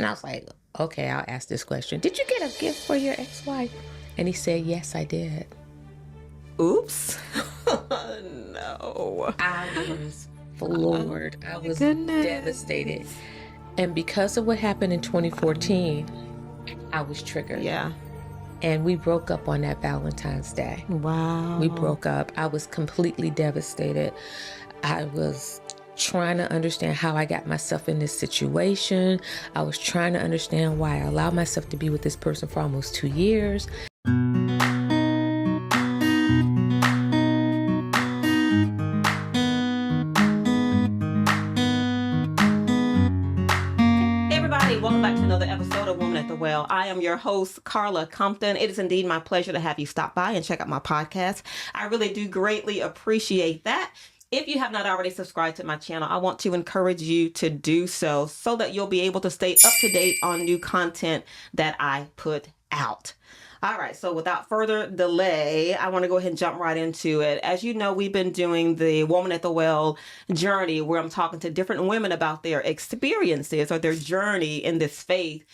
And I was like, okay, I'll ask this question. Did you get a gift for your ex-wife? And he said, yes, I did. Oops. No. I was floored. I was devastated. And because of what happened in 2014, I was triggered. Yeah. And we broke up on that Valentine's Day. Wow. We broke up. I was completely devastated. I was trying to understand how I got myself in this situation. I was trying to understand why I allowed myself to be with this person for almost 2 years. Welcome back to another episode of Woman at the Well. I am your host, Carla Compton. It is indeed my pleasure to have you stop by and check out my podcast. I really do greatly appreciate that. If you have not already subscribed to my channel, I want to encourage you to do so that you'll be able to stay up to date on new content that I put out. All right, so without further delay, I want to go ahead and jump right into it. As you know, we've been doing the Woman at the Well journey, where I'm talking to different women about their experiences or their journey in this faith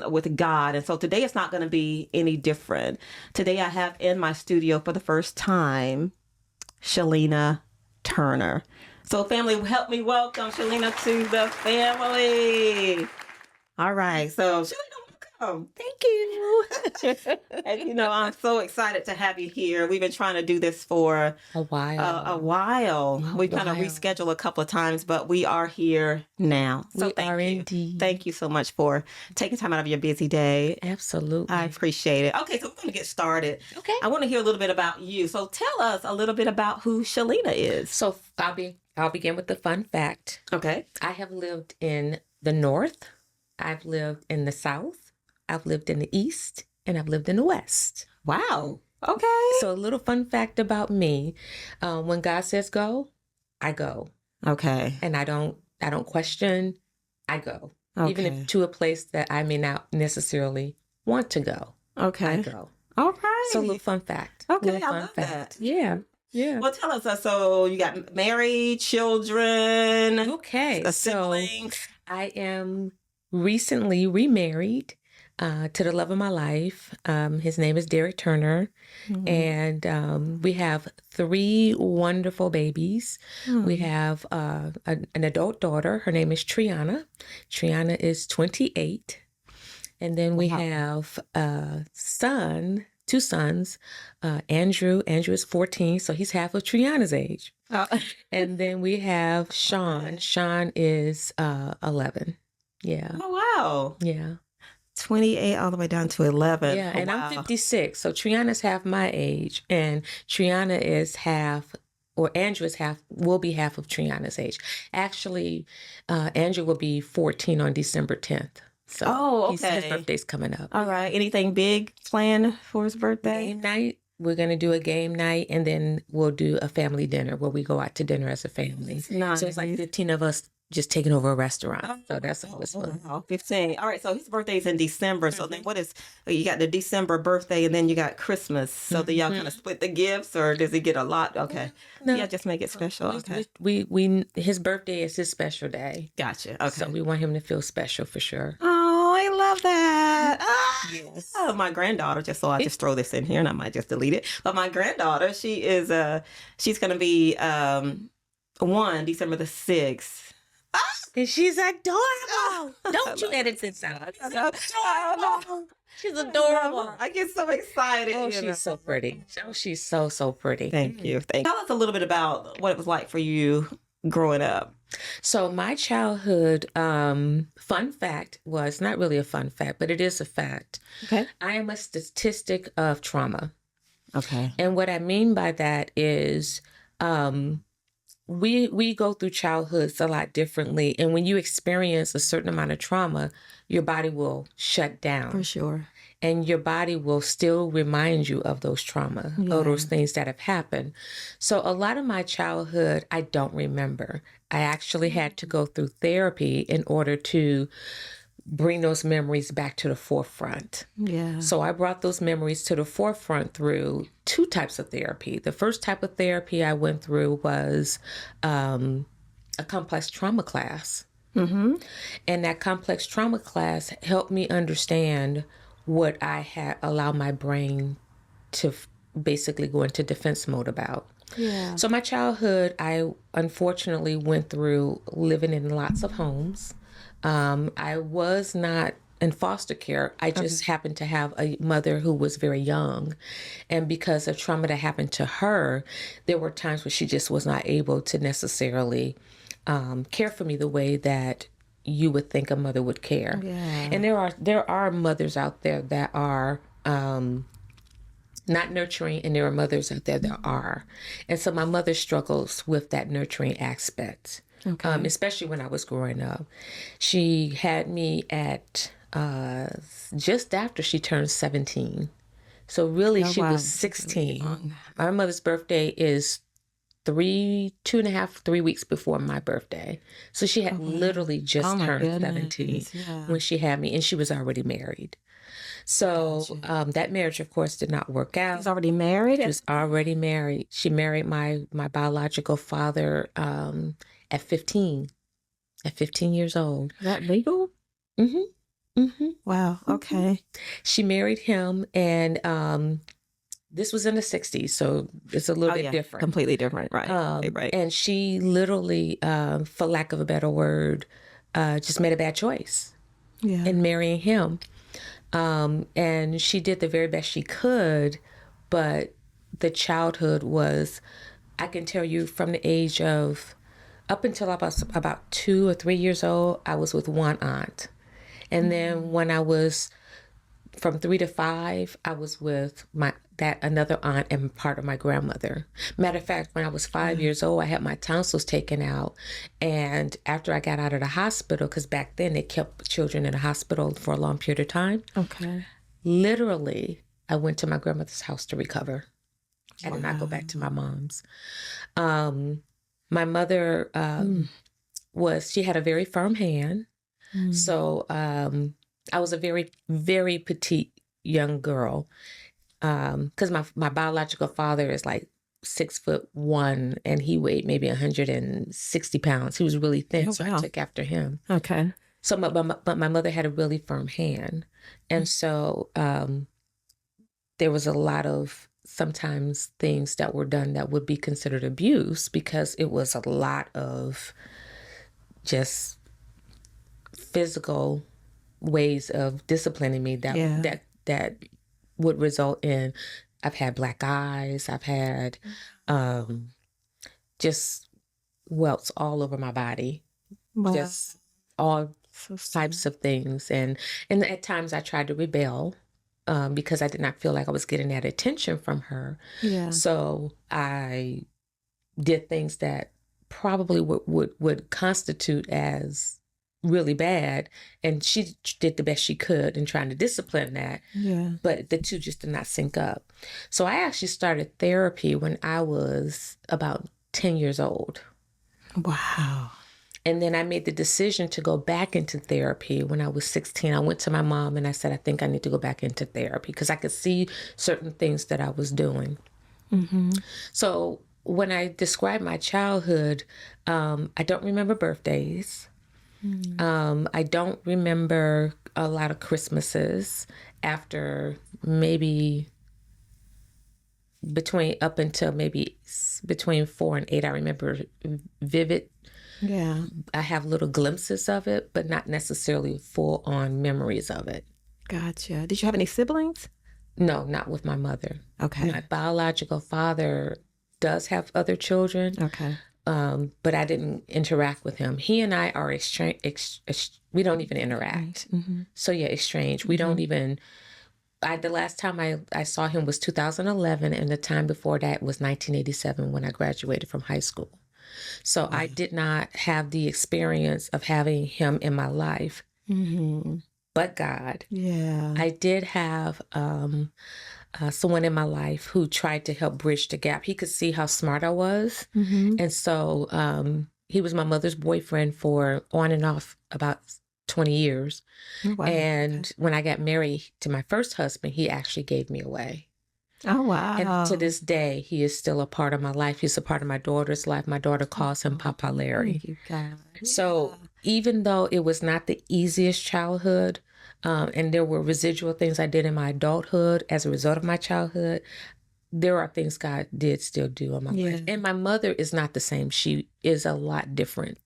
with God. And so today it's not going to be any different. Today I have in my studio for the first time, Shelina Turner. So family, help me welcome Shelina to the family. All right, so Shelina, Thank you. And you know, I'm so excited to have you here. We've been trying to do this for a while. We've kind of rescheduled a couple of times, but we are here now. So thank you. Indeed. Thank you so much for taking time out of your busy day. Absolutely. I appreciate it. Okay, so we're going to get started. Okay. I want to hear a little bit about you. So tell us a little bit about who Shelina is. So I'll begin with the fun fact. Okay. I have lived in the North. I've lived in the South. I've lived in the East, and I've lived in the West. Wow. Okay. So a little fun fact about me, when God says go, I go. Okay. And I don't question, I go. Okay. Even if to a place that I may not necessarily want to go. Okay. I go. All right. So a little fun fact. Okay, I love that. Yeah. Yeah. Well, tell us, so you got married, children, siblings. So I am recently remarried. To the love of my life. His name is Derek Turner. Mm-hmm. And we have 3 wonderful babies. Mm-hmm. We have an adult daughter. Her name is Triana. Triana is 28. And then we have a son, 2 sons. Andrew is 14, so he's half of Triana's age. Oh. And then we have Sean. Sean is 11. Yeah. Oh, wow. Yeah. 28 all the way down to 11. Yeah, and I'm 56. So Triana's half my age, and Triana is half, or Andrew is will be half of Triana's age. Actually, Andrew will be 14 on December 10th. So his birthday's coming up. All right. Anything big planned for his birthday? Game night. We're going to do a game night, and then we'll do a family dinner where we go out to dinner as a family. Nice. So it's like 15 of us just taking over a restaurant. So that's always fun. Wow, 15. All right. So his birthday is in December. So then you got the December birthday and then you got Christmas. So do y'all kind of split the gifts, or does he get a lot? Okay. No. Yeah, just make it special. Okay. His birthday is his special day. Gotcha. Okay. So we want him to feel special for sure. Oh, I love that. Yes. Oh, my granddaughter, just throw this in here and I might just delete it. But my granddaughter, she's going to be 1 December the 6th. And she's adorable. Don't you edit this out. She's adorable. I get so excited. Oh, she's so pretty. Oh, she's so, so pretty. Thank you. Tell us a little bit about what it was like for you growing up. So my childhood, fun fact was not really a fun fact, but it is a fact. Okay. I am a statistic of trauma. Okay. And what I mean by that is, we go through childhoods a lot differently. And when you experience a certain amount of trauma, your body will shut down. For sure. And your body will still remind you of those trauma, of those things that have happened. So a lot of my childhood, I don't remember. I actually had to go through therapy in order to bring those memories back to the forefront. Yeah. So I brought those memories to the forefront through 2 types of therapy. The first type of therapy I went through was a complex trauma class. Mm-hmm. And that complex trauma class helped me understand what I had allowed my brain to basically go into defense mode about. Yeah. So my childhood, I unfortunately went through living in lots of homes. I was not in foster care. I just happened to have a mother who was very young. And because of trauma that happened to her, there were times where she just was not able to necessarily care for me the way that you would think a mother would care. Yeah. And there are mothers out there that are not nurturing, and there are mothers out there that are. And so my mother struggles with that nurturing aspect, especially when I was growing up. She had me at just after she turned 17. So really, she was 16. My mother's birthday is 3 weeks before my birthday. So she had literally just turned 17 when she had me, and she was already married. So that marriage, of course, did not work out. She was already married? She was already married. She married my biological father at 15 years old. Is that legal? Mm-hmm. Mm-hmm. Wow. Okay. She married him, and this was in the 60s, so it's a little bit different. Completely different, right. Right. And she literally, for lack of a better word, just made a bad choice in marrying him. And she did the very best she could, but the childhood was, I can tell you, from the age of up until about 2 or 3 years old, I was with one aunt. And then when I was from 3 to 5, I was with another aunt and part of my grandmother. Matter of fact, when I was 5 years old, I had my tonsils taken out. And after I got out of the hospital, because back then they kept children in the hospital for a long period of time. Okay. Literally, I went to my grandmother's house to recover. I did not go back to my mom's. My mother she had a very firm hand. So I was a very, very petite young girl. Because my biological father is like 6'1", and he weighed maybe 160 pounds. He was really thin, so I took after him. Okay. So, but my mother had a really firm hand, and so there was a lot of sometimes things that were done that would be considered abuse, because it was a lot of just physical ways of disciplining me that would result in, I've had black eyes, I've had just welts all over my body, just all types of things. And at times I tried to rebel because I did not feel like I was getting that attention from her. Yeah. So I did things that probably would constitute as really bad, and she did the best she could in trying to discipline that. Yeah. But the two just did not sync up. So I actually started therapy when I was about 10 years old. Wow. And then I made the decision to go back into therapy when I was 16. I went to my mom and I said, I think I need to go back into therapy, because I could see certain things that I was doing. Mm-hmm. So when I describe my childhood, I don't remember birthdays. I don't remember a lot of Christmases after maybe between 4 and 8. I remember vivid. Yeah. I have little glimpses of it, but not necessarily full on memories of it. Gotcha. Did you have any siblings? No, not with my mother. Okay. My biological father does have other children. Okay. But I didn't interact with him. He and I are we don't even interact. Mm-hmm. So yeah, estranged. We don't even, the last time I saw him was 2011, and the time before that was 1987 when I graduated from high school. So I did not have the experience of having him in my life. Mm-hmm. But God. Yeah. I did have someone in my life who tried to help bridge the gap. He could see how smart I was. Mm-hmm. And so he was my mother's boyfriend for on and off about 20 years. Oh, wow. And when I got married to my first husband, he actually gave me away. Oh, wow. And to this day, he is still a part of my life. He's a part of my daughter's life. My daughter calls him Papa Larry. Thank you, God. So even though it was not the easiest childhood, and there were residual things I did in my adulthood as a result of my childhood, there are things God did still do in my life. And my mother is not the same. She is a lot different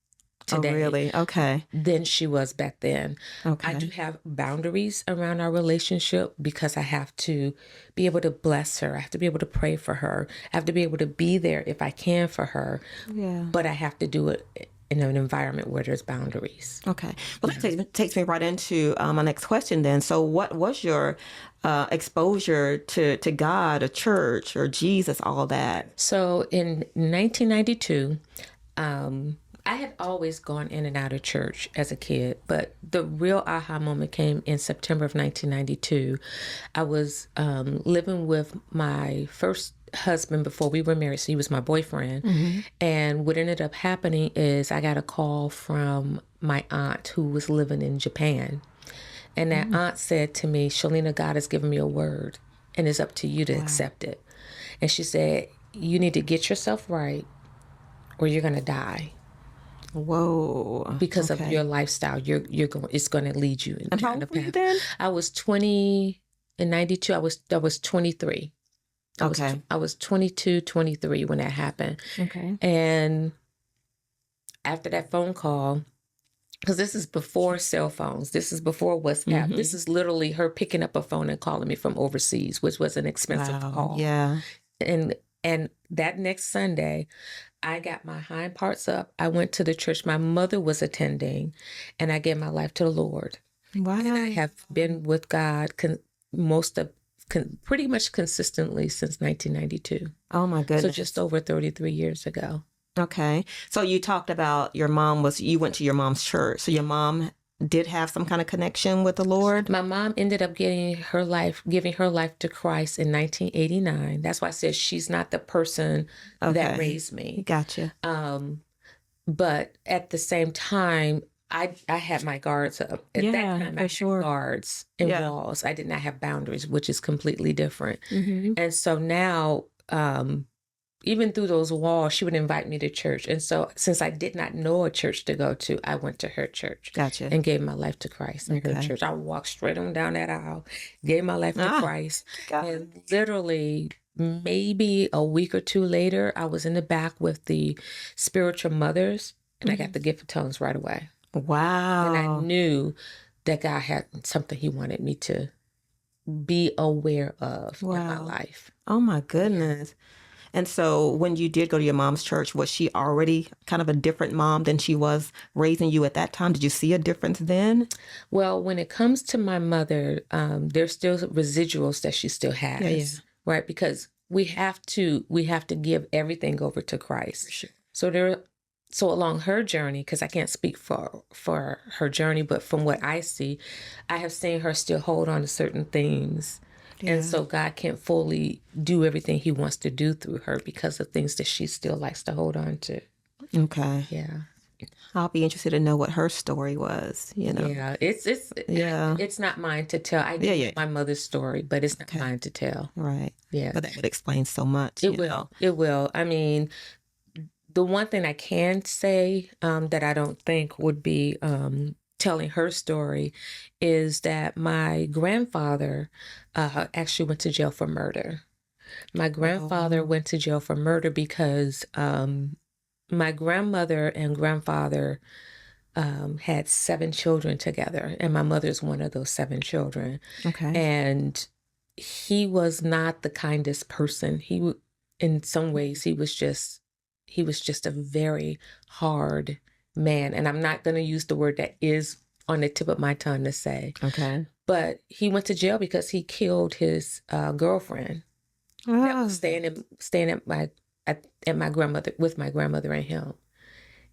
today. Oh, really? Okay. Than she was back then. Okay. I do have boundaries around our relationship because I have to be able to bless her. I have to be able to pray for her. I have to be able to be there if I can for her. Yeah. But I have to do it in an environment where there's boundaries. Okay. Well, that takes me right into my next question then. So what was your exposure to God, or church, or Jesus, all that? So in 1992, I had always gone in and out of church as a kid, but the real aha moment came in September of 1992. I was living with my first husband before we were married, so he was my boyfriend. Mm-hmm. And what ended up happening is I got a call from my aunt who was living in Japan. And that aunt said to me, Shelina, God has given me a word, and it's up to you to accept it. And she said, you need to get yourself right or you're going to die. Whoa! Because of your lifestyle, you're going. It's going to lead you in. And how old were you then? I was 20 in 92. I was 23. I was 22, 23 when that happened. Okay. And after that phone call, because this is before cell phones, this is before WhatsApp. Mm-hmm. This is literally her picking up a phone and calling me from overseas, which was an expensive call. Yeah. And that next Sunday, I got my hind parts up. I went to the church my mother was attending, and I gave my life to the Lord. Wow. And I have been with God pretty much consistently since 1992. Oh, my goodness. So just over 33 years ago. Okay. So you talked about you went to your mom's church. So your mom did have some kind of connection with the Lord? My mom ended up giving her life to Christ in 1989. That's why I said she's not the person that raised me. Gotcha. But at the same time, I had my guards up. At that time, I had guards and walls. I did not have boundaries, which is completely different. Mm-hmm. And so now, even through those walls, she would invite me to church. And so since I did not know a church to go to, I went to her church. Gotcha. And gave my life to Christ in her church. I walked straight on down that aisle, gave my life to Christ. And literally maybe a week or two later, I was in the back with the spiritual mothers, and I got the gift of tongues right away. Wow. And I knew that God had something he wanted me to be aware of in my life. Oh, my goodness. And so when you did go to your mom's church, was she already kind of a different mom than she was raising you at that time? Did you see a difference then? Well, when it comes to my mother, there's still residuals that she still has, right? Because we have to give everything over to Christ. Sure. So along her journey, because I can't speak for her journey, but from what I see, I have seen her still hold on to certain things. Yeah. And so God can't fully do everything he wants to do through her because of things that she still likes to hold on to. Okay. Yeah. I'll be interested to know what her story was, Yeah. It's not mine to tell. I know my mother's story, but it's not mine to tell. Right. Yeah. But that would explain so much. It will. It will. I mean, the one thing I can say that I don't think would be telling her story is that my grandfather actually went to jail for murder. My grandfather went to jail for murder because my grandmother and grandfather had 7 children together, and my mother's one of those 7 children. Okay. And he was not the kindest person. In some ways, he was just a very hard man. And I'm not going to use the word that is on the tip of my tongue to say. Okay. But he went to jail because he killed his girlfriend that was staying at my grandmother, with my grandmother and him.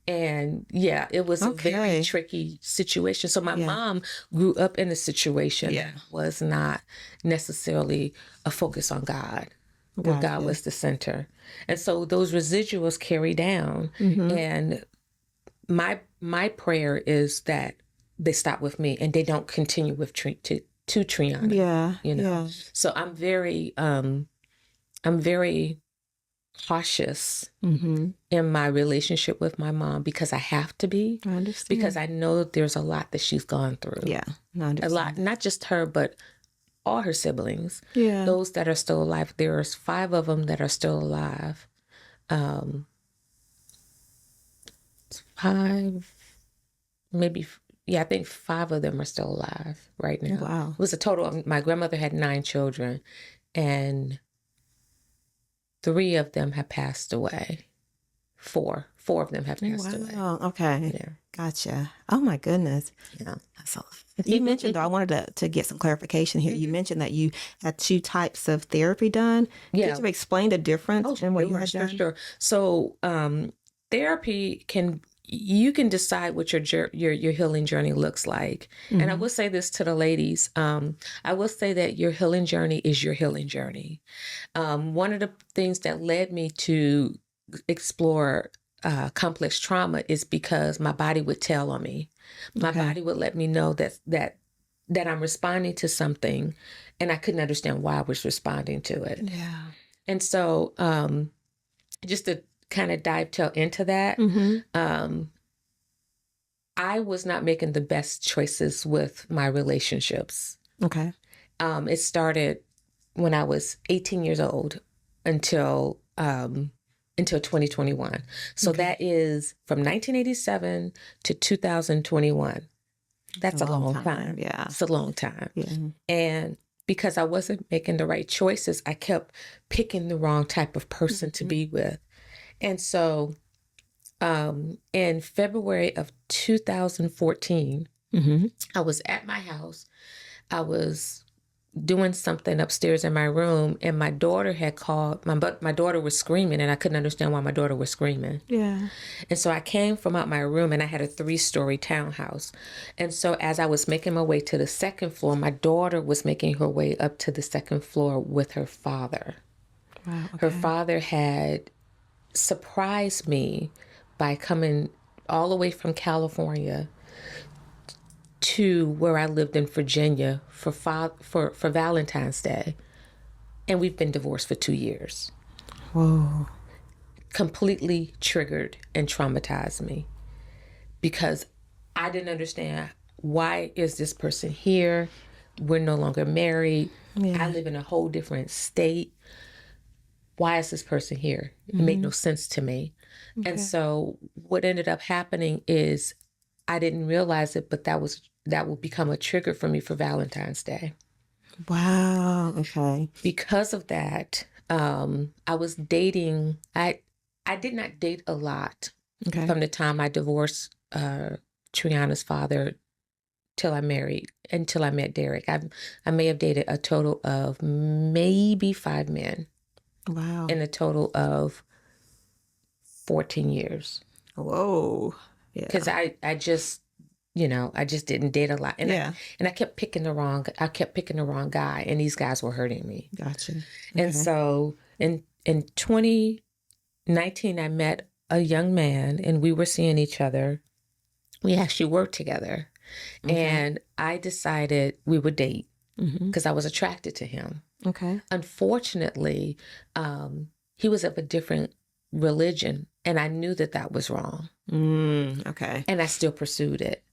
And it was a very tricky situation. So my mom grew up in a situation that was not necessarily a focus on God, where God was the center. And so those residuals carry down. Mm-hmm. And my prayer is that they stop with me and they don't continue with to Triana. Yeah. So I'm very cautious in my relationship with my mom because I have to be. I understand. Because I know there's a lot that she's gone through. Yeah, I understand. A lot, not just her, but all her siblings. Yeah. Those that are still alive. There's 5 of them that are still alive. 5, maybe, yeah, I think 5 of them are still alive right now. Wow. It was a total of, my grandmother had 9 children, and 3 of them have passed away. 4 of them have passed away. Oh, okay. Yeah. Gotcha. Oh my goodness. Yeah. That's a lot. You mentioned, though, I wanted to get some clarification here. You mentioned that you had 2 types of therapy done. Yeah. Could you explain the difference in what you had done? Sure. So, therapy you can decide what your healing journey looks like. And I will say this to the ladies. I will say that your healing journey is your healing journey. One of the things that led me to explore complex trauma is because my body would tell on me. My body would let me know that I'm responding to something, and I couldn't understand why I was responding to it. Yeah. And so, just to kind of dive into that, I was not making the best choices with my relationships. Okay. It started when I was 18 years old until 2021. So that is from 1987 to 2021. That's a long time. Yeah. It's a long time. Yeah. And because I wasn't making the right choices, I kept picking the wrong type of person to be with. And so in February of 2014, I was at my house. I was doing something upstairs in my room, and my daughter had called. My daughter was screaming, and I couldn't understand why my daughter was screaming. Yeah. And so I came from out my room, and I had a 3-story townhouse. And so as I was making my way to the 2nd floor, my daughter was making her way up to the 2nd floor with her father. Wow. Okay. Her father had surprised me by coming all the way from California to where I lived in Virginia for Valentine's Day. And we've been divorced for 2 years. Whoa. Completely triggered and traumatized me because I didn't understand, why is this person here? We're no longer married. Yeah. I live in a whole different state. Why is this person here? It made no sense to me. Okay. And so what ended up happening is, I didn't realize it, but that would become a trigger for me for Valentine's Day. Wow. Okay. Because of that, I was dating. I did not date a lot from the time I divorced Triana's father until I met Derek. I may have dated a total of maybe 5 men. Wow. In a total of 14 years. Whoa. Yeah. Because I just didn't date a lot. And I kept picking the wrong guy, and these guys were hurting me. Gotcha. Okay. And so in 2019, I met a young man, and we were seeing each other. We actually worked together. Okay. And I decided we would date because I was attracted to him. Okay. Unfortunately, he was of a different religion, and I knew that was wrong. Okay. And I still pursued it.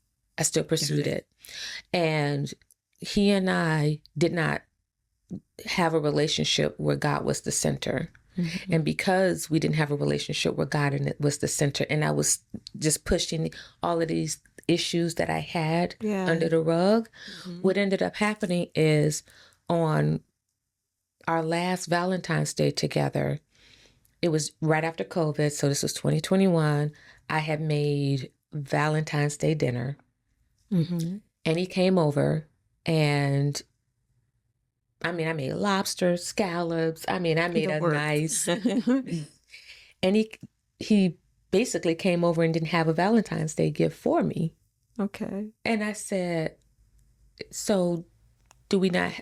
And he and I did not have a relationship where God was the center. And because we didn't have a relationship where God was the center, and I was just pushing all of these issues that I had under the rug, what ended up happening is, on our last Valentine's Day together, it was right after COVID, so this was 2021, I had made Valentine's Day dinner. And he came over, and I made lobster, scallops. I made a nice. And he basically came over and didn't have a Valentine's Day gift for me. Okay. And I said, so are we not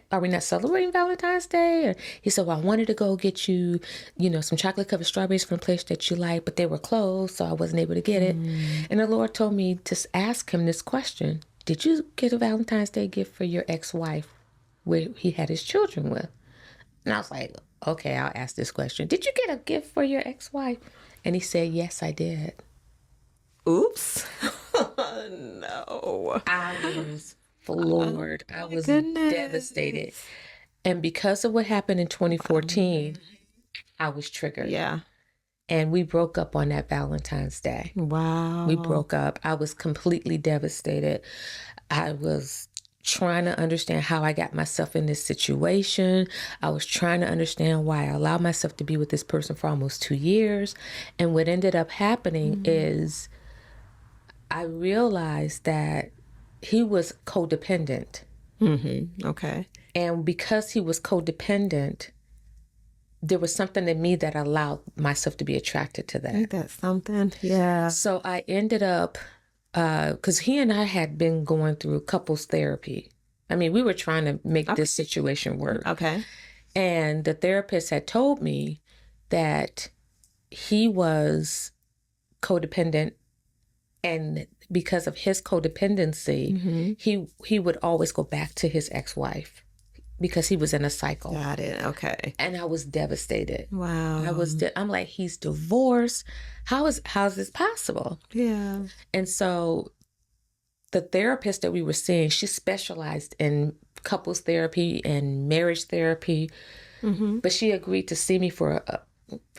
celebrating Valentine's Day? Or he said, well, I wanted to go get you, some chocolate covered strawberries from a place that you like, but they were closed, so I wasn't able to get it. And the Lord told me to ask him this question: did you get a Valentine's Day gift for your ex-wife where he had his children with? And I was like, okay, I'll ask this question. Did you get a gift for your ex-wife? And he said, yes, I did. Oops. No. I was floored. I was Goodness. devastated. And because of what happened in 2014, I was triggered. Yeah. And we broke up on that Valentine's Day. Wow. We broke up. I was completely devastated. I was trying to understand how I got myself in this situation. I was trying to understand why I allowed myself to be with this person for almost 2 years. And what ended up happening is I realized that he was codependent. Okay. And because he was codependent, there was something in me that allowed myself to be attracted to that. Ain't that something? Yeah. So I ended up, because he and I had been going through couples therapy. I mean, we were trying to make this situation work. Okay. And the therapist had told me that he was codependent, and because of his codependency, he would always go back to his ex-wife because he was in a cycle. Got it. Okay. And I was devastated. Wow. I'm like, he's divorced. How's this possible? Yeah. And so the therapist that we were seeing, she specialized in couples therapy and marriage therapy. But she agreed to see me for,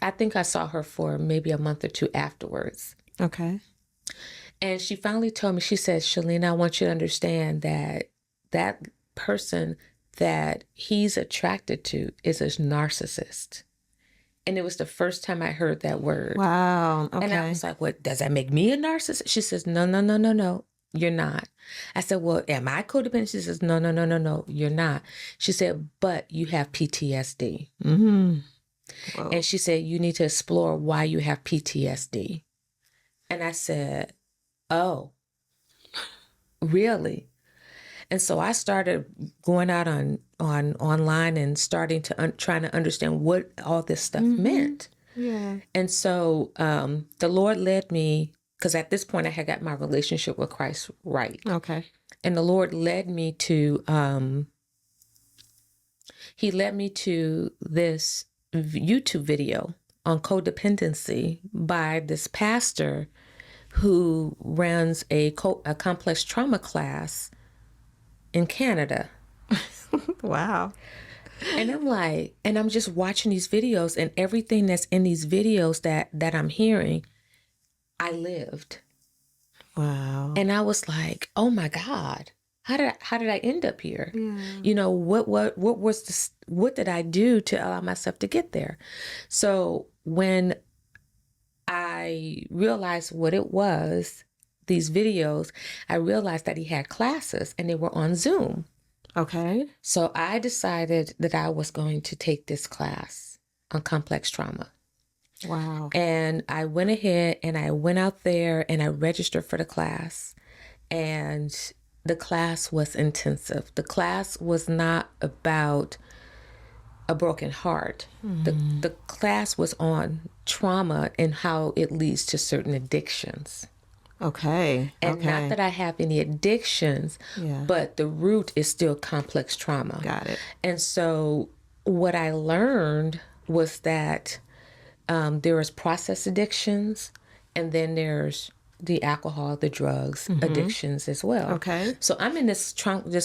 I think I saw her for maybe a month or two afterwards. Okay. And she finally told me, she said, Shelina, I want you to understand that that person that he's attracted to is a narcissist. And it was the first time I heard that word. Wow. Okay. And I was like, what, does that make me a narcissist? She says, no, you're not. I said, well, am I codependent? She says, no, you're not. She said, but you have PTSD. Whoa. And she said, you need to explore why you have PTSD. And I said, oh, really? And so I started going out on online and starting to trying to understand what all this stuff meant. Yeah. And so the Lord led me, because at this point I had got my relationship with Christ right. Okay. And the Lord led me to, he led me to this YouTube video on codependency by this pastor who runs a complex trauma class in Canada. Wow. And I'm like, and I'm just watching these videos, and everything that's in these videos that I'm hearing, I lived. Wow. And I was like, oh my God, how did I end up here? Yeah. You know, what did I do to allow myself to get there? So when I realized what it was, these videos, I realized that he had classes and they were on Zoom. Okay. So I decided that I was going to take this class on complex trauma. Wow. And I went ahead and I went out there and I registered for the class. And the class was intensive. The class was not about a broken heart. The class was on trauma and how it leads to certain addictions. Okay. And not that I have any addictions, but the root is still complex trauma. Got it. And so what I learned was that there is process addictions, and then there's the alcohol, the drugs, addictions as well. Okay. So I'm in this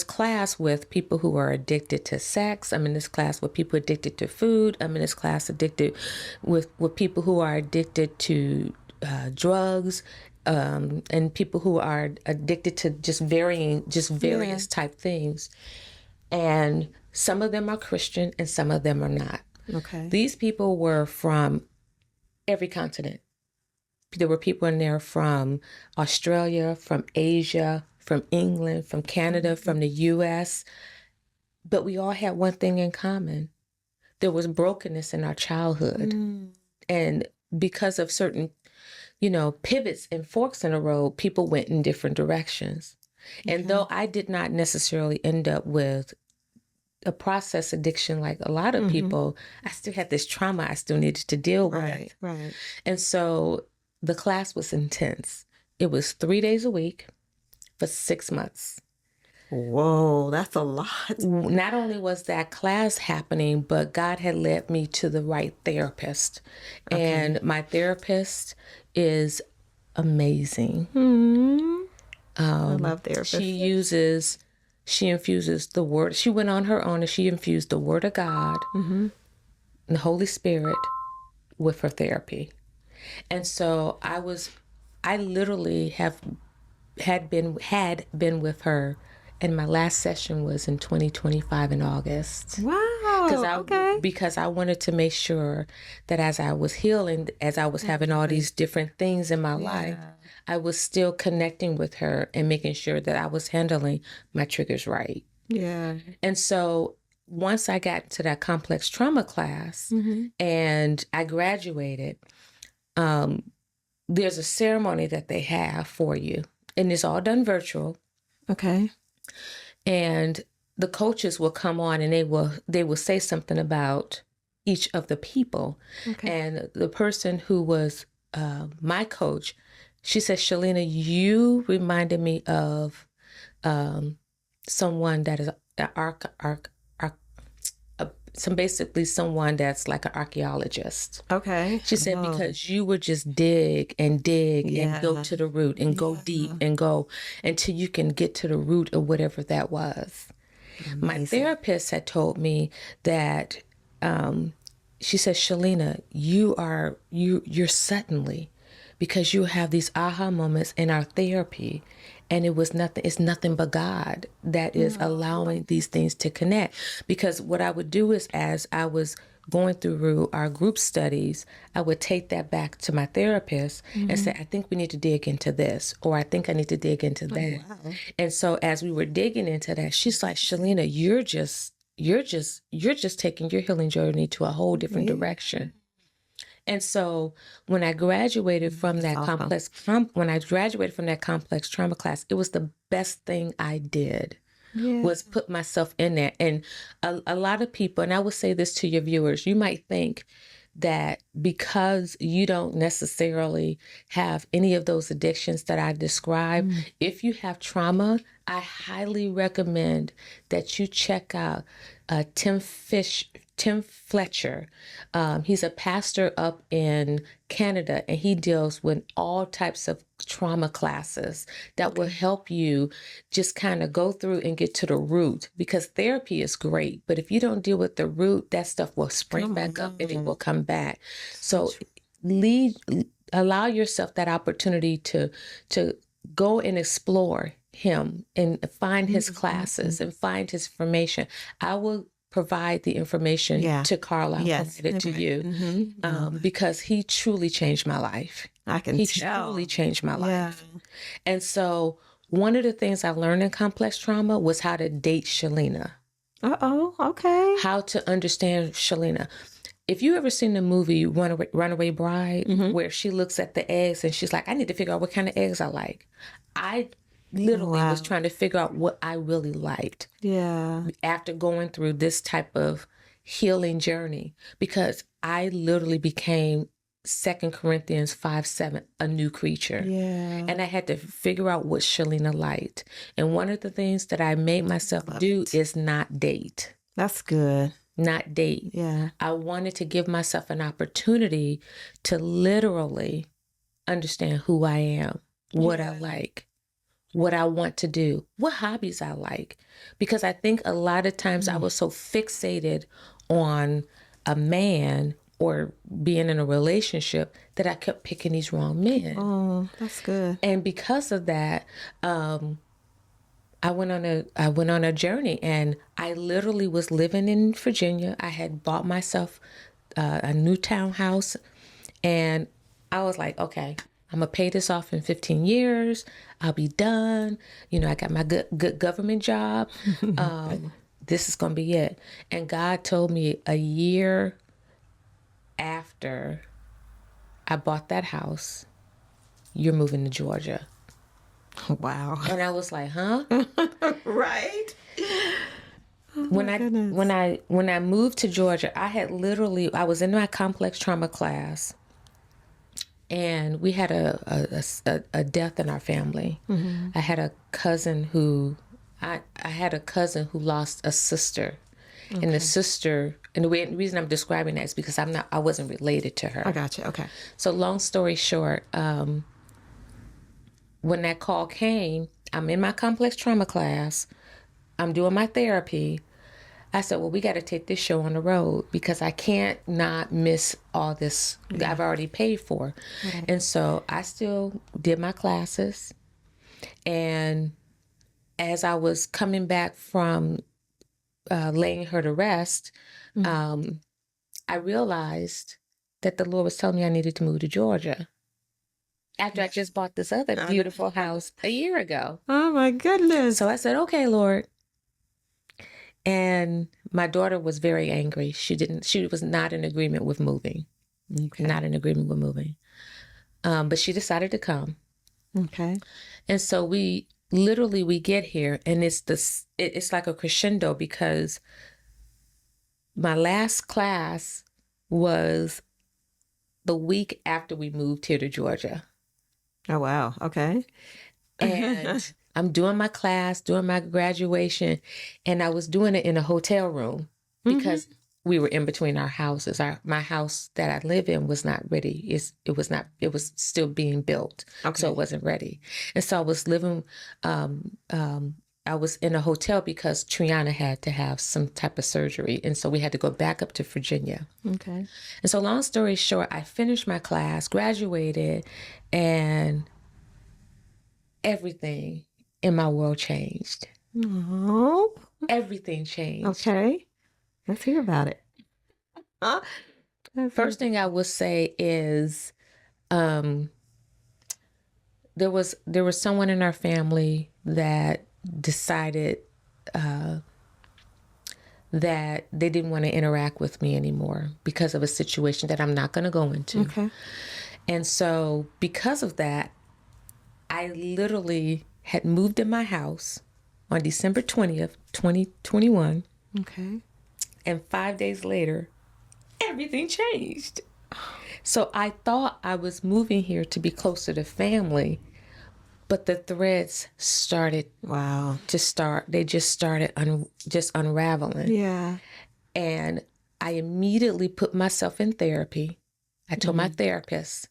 class with people who are addicted to sex. I'm in this class with people addicted to food. I'm in this class addicted with people who are addicted to drugs, and people who are addicted to just various type things. And some of them are Christian and some of them are not. Okay. These people were from every continent. There were people in there from Australia, from Asia, from England, from Canada, from the US. But we all had one thing in common. There was brokenness in our childhood. And because of certain, pivots and forks in the road, people went in different directions. And though I did not necessarily end up with a process addiction like a lot of people, I still had this trauma I still needed to deal with. Right. And so the class was intense. It was 3 days a week for 6 months. Whoa, that's a lot. Not only was that class happening, but God had led me to the right therapist. And my therapist is amazing. I love therapists. She infuses the word. She went on her own and she infused the word of God and the Holy Spirit with her therapy. And so I literally had been with her, and my last session was in 2025 in August. Wow. Because I wanted to make sure that as I was healing, as I was having all these different things in my life, I was still connecting with her and making sure that I was handling my triggers right. Yeah. And so once I got to that complex trauma class and I graduated, there's a ceremony that they have for you, and it's all done virtual. Okay. And the coaches will come on and they will say something about each of the people. Okay. And the person who was my coach, she said, Shelina, you reminded me of someone that is basically someone that's like an archaeologist. Okay. She said, because you would just dig and go to the root and go deep and go until you can get to the root of whatever that was. Amazing. My therapist had told me that, she said, Shelina, you're suddenly, because you have these aha moments in our therapy, and it's nothing but God that is allowing these things to connect. Because what I would do is, as I was going through our group studies, I would take that back to my therapist and say, I think we need to dig into this, or I think I need to dig into that. Oh, wow. And so as we were digging into that, she's like, Shelina, you're just taking your healing journey to a whole different direction. And so when I graduated from that complex trauma class, it was the best thing I did. Was put myself in there. And a lot of people, and I will say this to your viewers, you might think that because you don't necessarily have any of those addictions that I described, if you have trauma, I highly recommend that you check out Tim Fletcher. He's a pastor up in Canada, and he deals with all types of trauma classes that will help you just kind of go through and get to the root, because therapy is great, but if you don't deal with the root, that stuff will spring back up and it will come back. So allow yourself that opportunity to go and explore him and find his classes and find his information. I will provide the information to Carla. I'll provide it to you because he truly changed my life. He truly changed my life. And so one of the things I learned in complex trauma was how to date Shelina. Okay. How to understand Shelina. If you ever seen the movie Runaway Bride, where she looks at the eggs and she's like, I need to figure out what kind of eggs I like. I literally was trying to figure out what I really liked. After going through this type of healing journey, because I literally became 2 Corinthians 5:7, a new creature. And I had to figure out what Shelina liked. And one of the things that I made myself do is not date. That's good. Not date. I wanted to give myself an opportunity to literally understand who I am, what I like, what I want to do, what hobbies I like. Because I think a lot of times I was so fixated on a man or being in a relationship that I kept picking these wrong men. Oh, that's good. And because of that, I went on a journey, and I literally was living in Virginia. I had bought myself a new townhouse, and I was like, okay, I'm gonna pay this off in 15 years. I'll be done. You know, I got my good government job. This is gonna be it. And God told me a year after I bought that house, you're moving to Georgia. Wow. And I was like, huh? Right. When I moved to Georgia, I was in my complex trauma class, and we had a death in our family. I had a cousin who I had a cousin who lost a sister. Okay. And the sister, and the reason I'm describing that is because I wasn't related to her. I got you. Okay. So long story short, when that call came, I'm in my complex trauma class. I'm doing my therapy. I said, well, we got to take this show on the road because I can't not miss all this I've already paid for. Right. And so I still did my classes. And as I was coming back from laying her to rest, I realized that the Lord was telling me I needed to move to Georgia after I just bought this other beautiful house a year ago. Oh my goodness. So I said, okay, Lord. And my daughter was very angry. She was not in agreement with moving. Okay. Not in agreement with moving. But she decided to come. Okay. And so we get here and it's like a crescendo because my last class was the week after we moved here to Georgia. Oh, wow. Okay. And I'm doing my class, doing my graduation, and I was doing it in a hotel room because we were in between our houses. My house that I live in was not ready. It was still being built. Okay. So it wasn't ready. And so I was living, I was in a hotel because Triana had to have some type of surgery. And so we had to go back up to Virginia. Okay. And so long story short, I finished my class, graduated, and everything in my world changed. Oh. Everything changed. Okay. Let's hear about it. First thing I would say is there was someone in our family that decided that they didn't want to interact with me anymore because of a situation that I'm not going to go into. Okay. And so because of that, I literally had moved in my house on December 20th, 2021. Okay. And 5 days later, everything changed. So I thought I was moving here to be closer to family, but the threads started they just started unraveling. Yeah. And I immediately put myself in therapy. I told my therapist,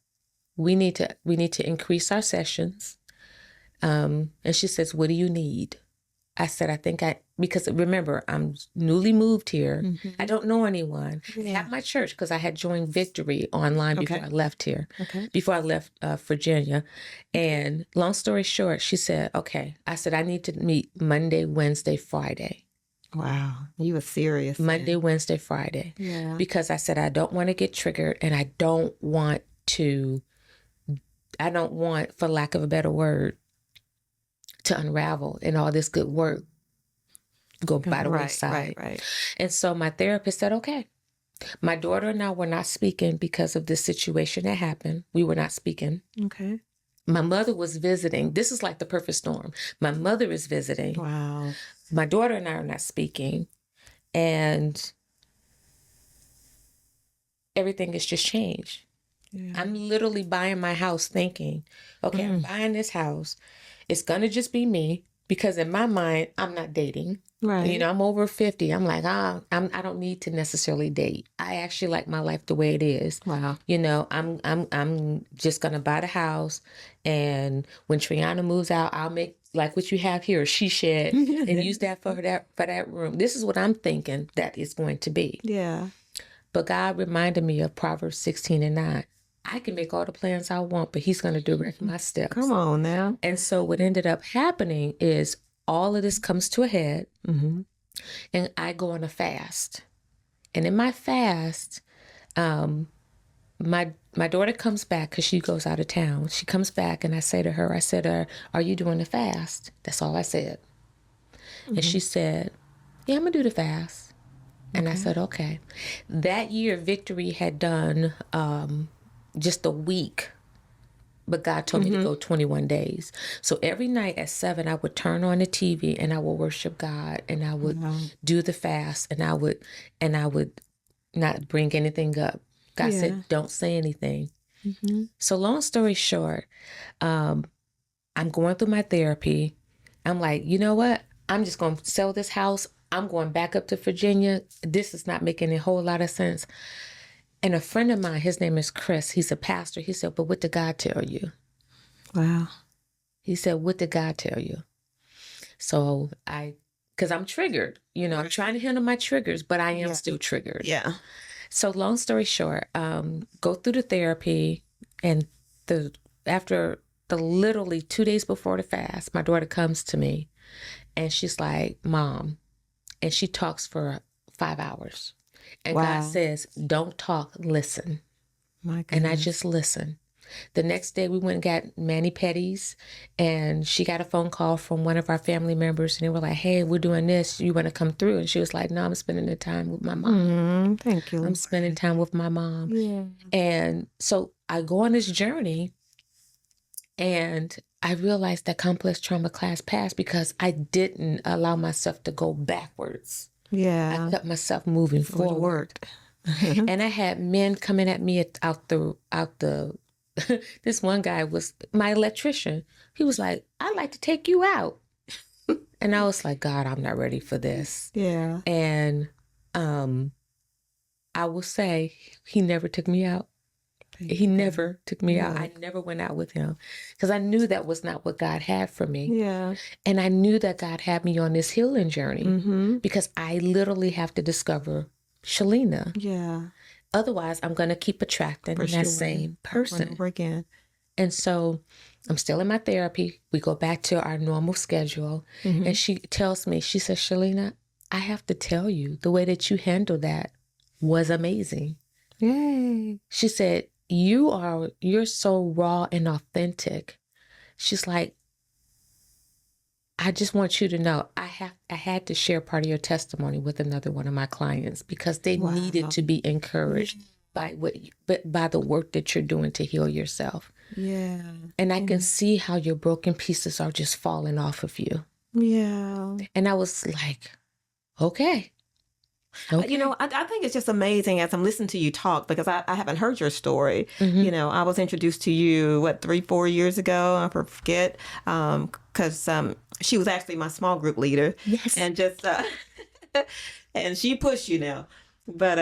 we need to increase our sessions. And she says, what do you need? I said, because remember, I'm newly moved here. I don't know anyone. I have my church because I had joined Victory online before I left here, before I left Virginia. And long story short, she said, okay. I said, I need to meet Monday, Wednesday, Friday. Wow. You were serious. Monday, Wednesday, Friday. Yeah. Because I said, I don't want to get triggered and I don't want, for lack of a better word, to unravel and all this good work go by the wayside. Right. And so my therapist said, okay. My daughter and I were not speaking because of this situation that happened. We were not speaking. Okay. My mother was visiting. This is like the perfect storm. My mother is visiting. Wow. My daughter and I are not speaking. And everything has just changed. Yeah. I'm literally buying my house thinking, okay, I'm buying this house. It's going to just be me because in my mind, I'm not dating. Right. You know, I'm over 50. I'm like, I don't need to necessarily date. I actually like my life the way it is. Wow. You know, I'm just going to buy the house. And when Triana moves out, I'll make like what you have here, a she shed, and use that for that room. This is what I'm thinking that it's going to be. Yeah. But God reminded me of Proverbs 16:9. I can make all the plans I want, but he's going to direct my steps. Come on now. And so what ended up happening is all of this comes to a head, and I go on a fast. And in my fast, my daughter comes back because she goes out of town. She comes back, and I said, are you doing the fast? That's all I said. And she said, yeah, I'm going to do the fast. And I said, okay. That year, Victory had done just a week, but God told me to go 21 days. So every night at 7, I would turn on the TV and I would worship God and I would do the fast and I would not bring anything up. God said, don't say anything. So long story short, I'm going through my therapy. I'm like, you know what? I'm just going to sell this house. I'm going back up to Virginia. This is not making a whole lot of sense. And a friend of mine, his name is Chris. He's a pastor. He said, but what did God tell you? Wow. He said, what did God tell you? So because I'm triggered, I'm trying to handle my triggers, but I am still triggered. Yeah. So long story short, go through the therapy, and after literally 2 days before the fast, my daughter comes to me and she's like, Mom, and she talks for 5 hours. And God says, don't talk, listen. My goodness. And I just listen. The next day we went and got mani-pedis, and she got a phone call from one of our family members, and they were like, hey, we're doing this. You want to come through? And she was like, no, I'm spending the time with my mom. Thank you. I'm spending time with my mom. Yeah. And so I go on this journey, and I realized that complex trauma class passed because I didn't allow myself to go backwards. Yeah. I kept myself moving forward. And I had men coming at me out the this one guy was my electrician. He was like, I'd like to take you out. And I was like, God, I'm not ready for this. Yeah. And I will say he never took me out. He never took me out. I never went out with him because I knew that was not what God had for me. Yeah. And I knew that God had me on this healing journey because I literally have to discover Shelina. Yeah. Otherwise, I'm going to keep attracting that same person. Over again. And so I'm still in my therapy. We go back to our normal schedule. And she tells me, she says, Shelina, I have to tell you, the way that you handled that was amazing. Yay. She said, you're so raw and authentic. She's like, I just want you to know, I had to share part of your testimony with another one of my clients because they needed to be encouraged by the work that you're doing to heal yourself. Yeah. And I can see how your broken pieces are just falling off of you. Yeah. And I was like, okay. I think it's just amazing as I'm listening to you talk because I haven't heard your story. I was introduced to you, 3-4 years ago? I forget. Because she was actually my small group leader. Yes. And just, and she pushed you now. But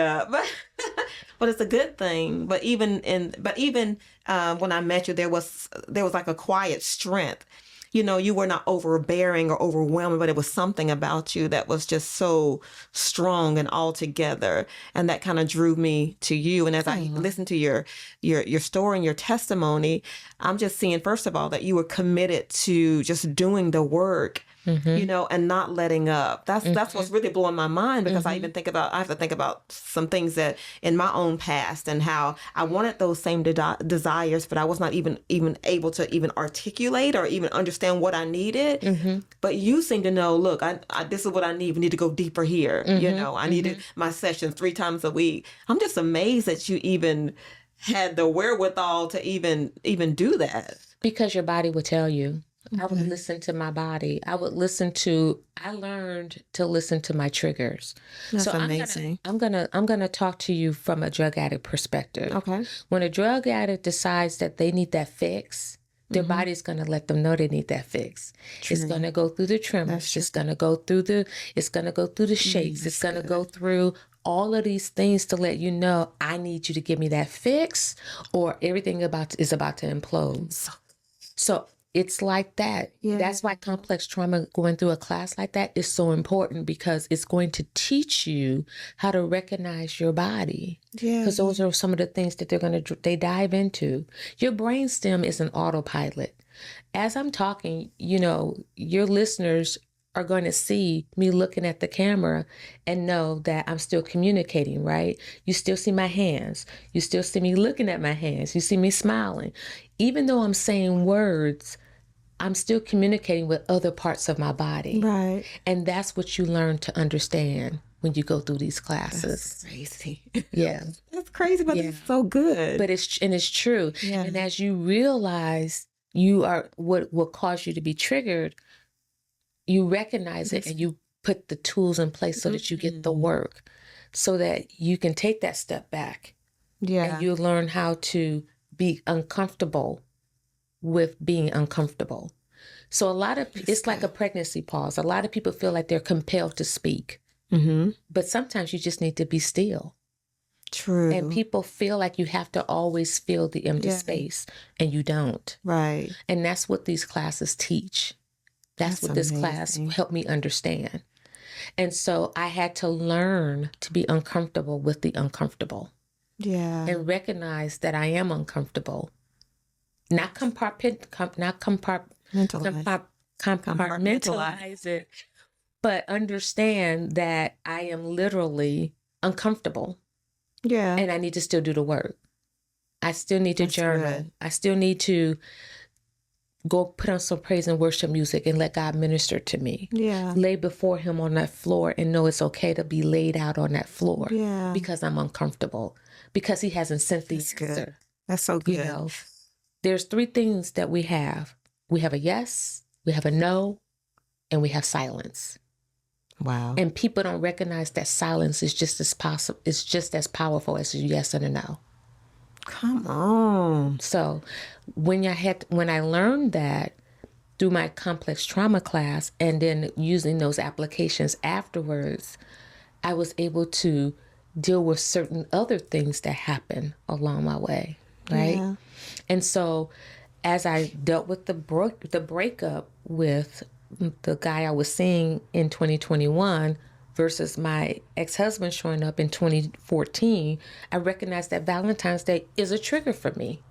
it's a good thing. But even when I met you, there was like a quiet strength. You were not overbearing or overwhelming, but it was something about you that was just so strong and all together. And that kind of drew me to you. And as I listened to your story and your testimony, I'm just seeing, first of all, that you were committed to just doing the work, and not letting up. That's what's really blowing my mind because I have to think about some things that in my own past and how I wanted those same desires, but I was not even able to even articulate or even understand what I needed. But you seem to know, look, I this is what I need. We need to go deeper here. I needed my sessions 3 times a week. I'm just amazed that you even had the wherewithal to even do that. Because your body would tell you. I would listen to my body. I learned to listen to my triggers. That's amazing. I'm gonna talk to you from a drug addict perspective. Okay. When a drug addict decides that they need that fix, their body's gonna let them know they need that fix. True. It's gonna go through the tremors. It's gonna go through the shakes. It's gonna go through all of these things to let you know, I need you to give me that fix, or everything is about to implode. So it's like that. Yeah. That's why complex trauma, going through a class like that, is so important because it's going to teach you how to recognize your body. Yeah. Because those are some of the things that they dive into. Your brainstem is an autopilot. As I'm talking, your listeners are going to see me looking at the camera and know that I'm still communicating, right? You still see my hands. You still see me looking at my hands. You see me smiling. Even though I'm saying words, I'm still communicating with other parts of my body. Right. And that's what you learn to understand when you go through these classes. That's crazy. Yeah. That's crazy, but it's so good. But it's true. Yeah. And as you realize you are what will cause you to be triggered, you recognize it and you put the tools in place so that you get the work so that you can take that step back. Yeah. And you learn how to be uncomfortable with being uncomfortable. So it's like a pregnancy pause. A lot of people feel like they're compelled to speak, but sometimes you just need to be still. True. And people feel like you have to always fill the empty space, and you don't. Right. And that's what these classes teach. That's what this class helped me understand. And so I had to learn to be uncomfortable with the uncomfortable. Yeah. And recognize that I am uncomfortable. Not compartmentalize it, but understand that I am literally uncomfortable. Yeah. And I need to still do the work. I still need to journal. Good. I still need to go put on some praise and worship music and let God minister to me. Yeah. Lay before him on that floor and know it's okay to be laid out on that floor. Yeah. Because I'm uncomfortable. Because he hasn't sent the answer. Good. That's so good. You know, there's 3 things that we have. We have a yes, we have a no, and we have silence. Wow. And people don't recognize that silence is just as possible. It's just as powerful as a yes and a no. Come on. So when I learned that through my complex trauma class and then using those applications afterwards, I was able to deal with certain other things that happen along my way, right? Yeah. And so as I dealt with the breakup with the guy I was seeing in 2021 versus my ex-husband showing up in 2014, I recognized that Valentine's Day is a trigger for me.